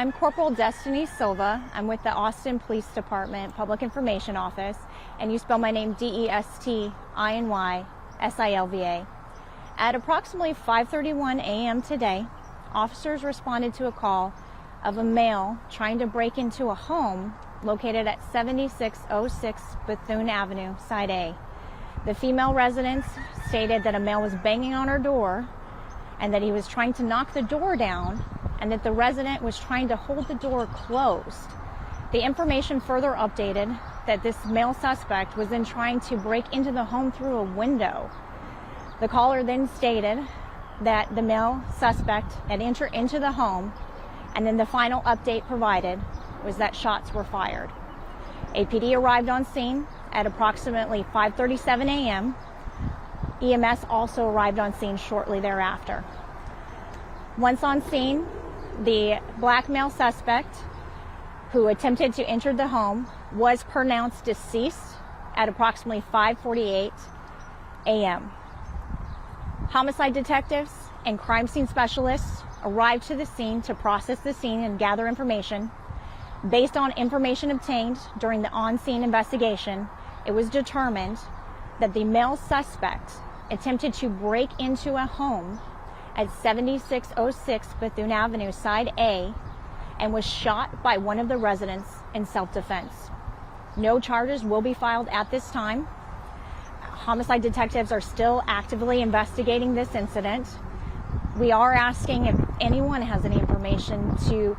I'm Corporal Destiny Silva. I'm with the Austin Police Department Public Information Office, and you spell my name Destiny-Silva. At approximately 5:31 a.m. today, officers responded to a call of a male trying to break into a home located at 7606 Bethune Avenue, Side A. The female residents stated that a male was banging on her door and that he was trying to knock the door down and that the resident was trying to hold the door closed. The information further updated that this male suspect was then trying to break into the home through a window. The caller then stated that the male suspect had entered into the home, and then the final update provided was that shots were fired. APD arrived on scene at approximately 5:37 a.m. EMS also arrived on scene shortly thereafter. Once on scene, the black male suspect who attempted to enter the home was pronounced deceased at approximately 5:48 a.m. Homicide detectives and crime scene specialists arrived to the scene to process the scene and gather information. Based on information obtained during the on-scene investigation, it was determined that the male suspect attempted to break into a home at 7606 Bethune Avenue, Side A, and was shot by one of the residents in self-defense. No charges will be filed at this time. Homicide detectives are still actively investigating this incident. We are asking if anyone has any information to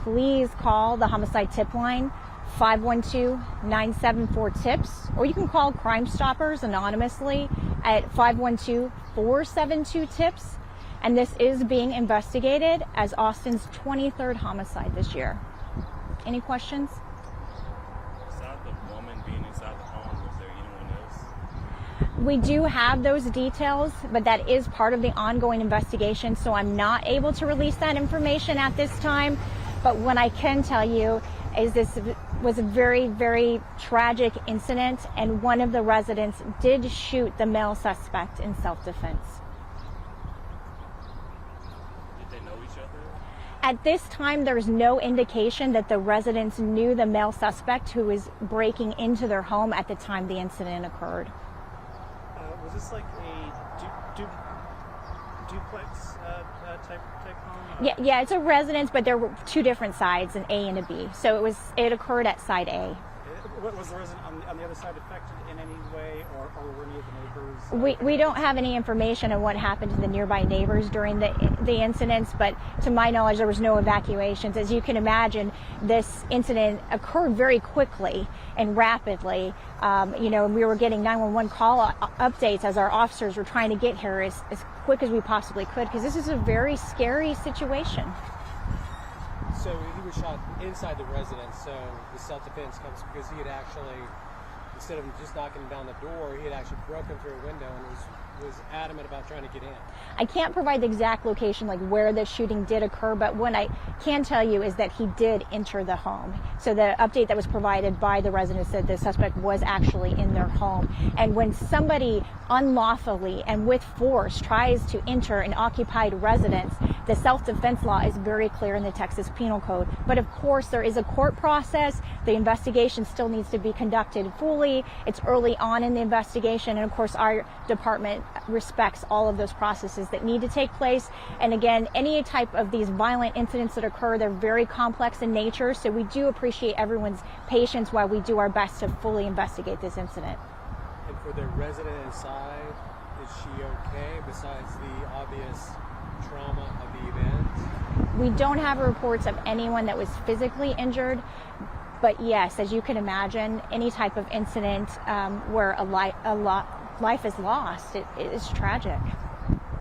please call the homicide tip line 512-974-TIPS, or you can call Crime Stoppers anonymously at 512-472-TIPS. And this is being investigated as Austin's 23rd homicide this year. Any questions? Besides the woman being inside the home, was there anyone else? We do have those details, but that is part of the ongoing investigation, so I'm not able to release that information at this time. But what I can tell you is this was a very, very tragic incident, and one of the residents did shoot the male suspect in self-defense. At this time, there's no indication that the residents knew the male suspect who was breaking into their home at the time the incident occurred. Was this like a duplex type home? Yeah, it's a residence, but there were two different sides, an A and a B. So it occurred at Side A. Was the resident on the other side affected in any way, or were any of the neighbors? We don't have any information on what happened to the nearby neighbors during the incidents, but to my knowledge, there was no evacuations. As you can imagine, this incident occurred very quickly and rapidly. We were getting 911 call updates as our officers were trying to get here as quick as we possibly could, because this is a very scary situation. So he was shot inside the residence, so the self-defense comes because he had actually, instead of just knocking down the door, he had actually broken through a window and was adamant about trying to get in. I can't provide the exact location, like where the shooting did occur, but what I can tell you is that he did enter the home. So the update that was provided by the residents said the suspect was actually in their home. And when somebody unlawfully and with force tries to enter an occupied residence, the self-defense law is very clear in the Texas Penal Code. But of course, there is a court process. The investigation still needs to be conducted fully. It's early on in the investigation. And of course, our department respects all of those processes that need to take place. And again, any type of these violent incidents that occur, they're very complex in nature. So we do appreciate everyone's patience while we do our best to fully investigate this incident. And for the resident inside, is she okay besides the obvious trauma of the event? We don't have reports of anyone that was physically injured, but yes, as you can imagine, any type of incident where a life is lost, it is tragic.